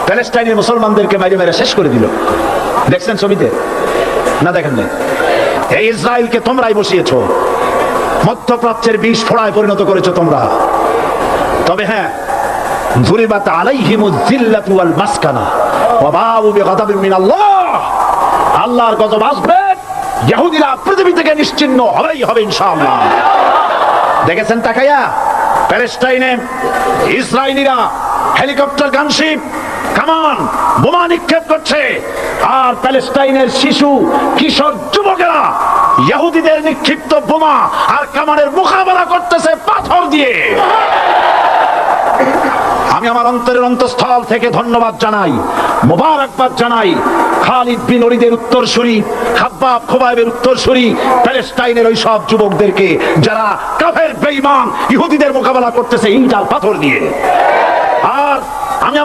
প্যালেস্টাইনের মুসলমানদেরকে মেরে মেরে শেষ করে দিল। দেখছেন ছবিতে না? দেখেন না? এই ইসরায়েলকে তোমরাই বসিয়েছো, মধ্যপ্রাচ্যের বিষ ফোড়ায় পরিণত করেছো তোমরা। তবে হ্যাঁ, যুরিবাত আলাইহিমুয যিল্লাতু ওয়াল মাসকানা ওয়া বাউ বিগাদাবিন মিনাল্লাহ, আল্লাহর গজব আসবে, ইহুদিরা পৃথিবী থেকে নিশ্চিহ্ন হবেই হবে ইনশাআল্লাহ। দেখেছেন তাকায়া? প্যালেস্টাইনে ইসরায়েলিরা হেলিকপ্টার, গানশিপ, কামান, বোমা নিক্ষেপ করছে, আর প্যালেস্টাইনের শিশু, কিশোর, যুবকেরা ইহুদিদের নিক্ষিপ্ত বোমা আর কামানের মোকাবেলা করতেছে পাথর দিয়ে। আমি আমার অন্তরের অন্তঃস্থল থেকে ধন্যবাদ জানাই, মোবারকবাদ জানাই খালিদ বিন ওলীদের উত্তরসূরি, খাব্বাব খোবাইবের উত্তরসূরি প্যালেস্টাইনের ওই সব যুবকদেরকে যারা কাফের বেঈমান ইহুদিদের মোকাবেলা করতেছে ইট আর পাথর দিয়ে।